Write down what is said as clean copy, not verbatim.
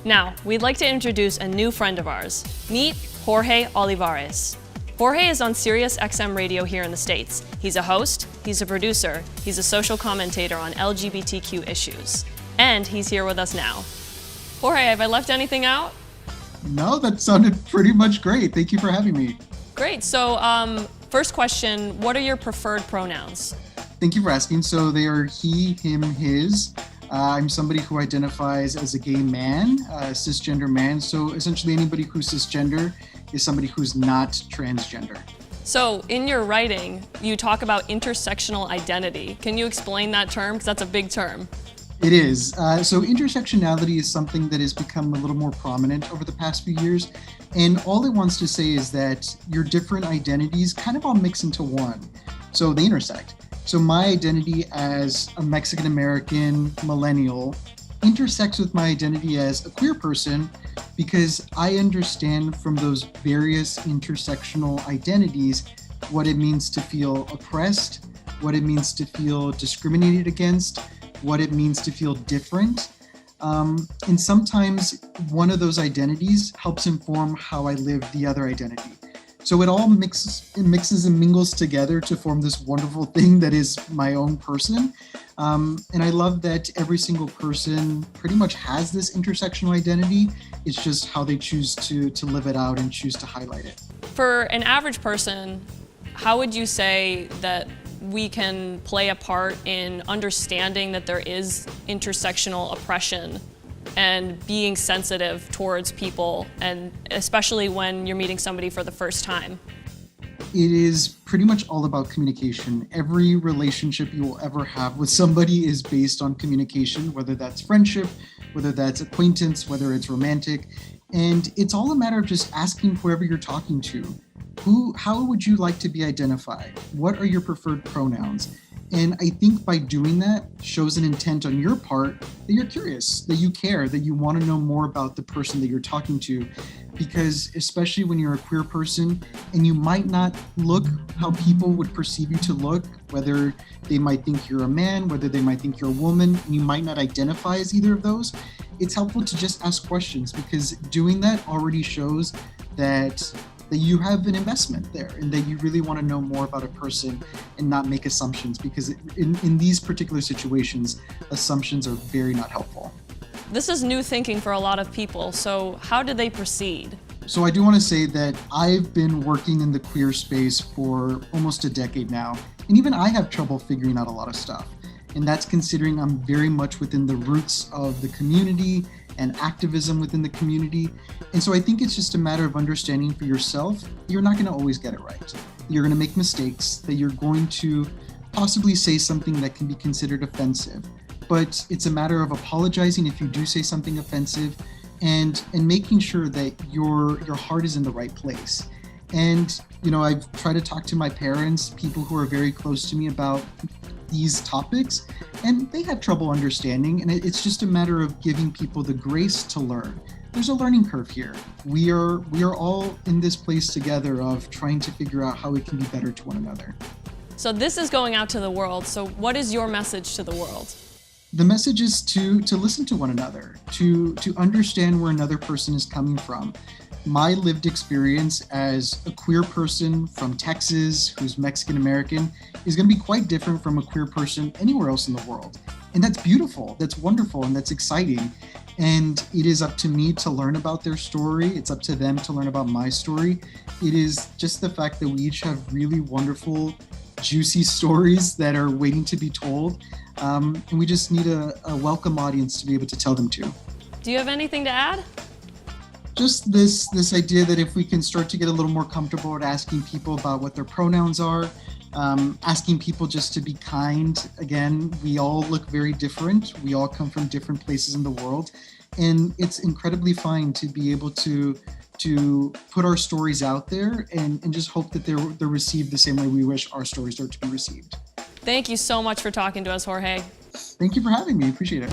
Now, we'd like to introduce a new friend of ours. Meet Xorje Olivares. Xorje is on SiriusXM radio here in the States. He's a host, he's a producer, he's a social commentator on LGBTQ issues. And he's here with us now. Xorje, have I left anything out? No, that sounded pretty much great. Thank you for having me. Great. So, first question, what are your preferred pronouns? Thank you for asking. So they are he, him, his. I'm somebody who identifies as a gay man, cisgender man. So essentially anybody who's cisgender is somebody who's not transgender. So in your writing, you talk about intersectional identity. Can you explain that term? Because that's a big term. It is. So intersectionality is something that has become a little more prominent over the past few years. And all it wants to say is that your different identities kind of all mix into one. So they intersect. So my identity as a Mexican-American millennial intersects with my identity as a queer person because I understand from those various intersectional identities what it means to feel oppressed, what it means to feel discriminated against, what it means to feel different. And sometimes one of those identities helps inform how I live the other identity. So it all mixes and mingles together to form this wonderful thing that is my own person. And I love that every single person pretty much has this intersectional identity. It's just how they choose to live it out and choose to highlight it. For an average person, how would you say that we can play a part in understanding that there is intersectional oppression and being sensitive towards people, and especially when you're meeting somebody for the first time? It is pretty much all about communication. Every relationship you will ever have with somebody is based on communication, whether that's friendship, whether that's acquaintance, whether it's romantic. And it's all a matter of just asking whoever you're talking to, how would you like to be identified? What are your preferred pronouns? And I think by doing that shows an intent on your part that you're curious, that you care, that you want to know more about the person that you're talking to. Because especially when you're a queer person and you might not look how people would perceive you to look, whether they might think you're a man, whether they might think you're a woman, and you might not identify as either of those, it's helpful to just ask questions because doing that already shows that you have an investment there and that you really want to know more about a person and not make assumptions because in these particular situations, assumptions are very not helpful. This is new thinking for a lot of people, so how do they proceed? So I do want to say that I've been working in the queer space for almost a decade now, and even I have trouble figuring out a lot of stuff. And that's considering I'm very much within the roots of the community and activism within the community. And so I think it's just a matter of understanding for yourself, you're not going to always get it right. You're going to make mistakes, that you're going to possibly say something that can be considered offensive. But it's a matter of apologizing if you do say something offensive and making sure that your heart is in the right place. And, I've tried to talk to my parents, people who are very close to me about these topics, and they have trouble understanding. And it's just a matter of giving people the grace to learn. There's a learning curve here. We are all in this place together of trying to figure out how we can be better to one another. So this is going out to the world. So what is your message to the world? The message is to listen to one another, to understand where another person is coming from. My lived experience as a queer person from Texas who's Mexican-American is going to be quite different from a queer person anywhere else in the world. And that's beautiful, that's wonderful, and that's exciting. And it is up to me to learn about their story. It's up to them to learn about my story. It is just the fact that we each have really wonderful, juicy stories that are waiting to be told. And we just need a welcome audience to be able to tell them to. Do you have anything to add? Just this idea that if we can start to get a little more comfortable at asking people about what their pronouns are, asking people just to be kind. Again, we all look very different. We all come from different places in the world. And it's incredibly fine to be able to put our stories out there and just hope that they're received the same way we wish our stories are to be received. Thank you so much for talking to us, Xorje. Thank you for having me. Appreciate it.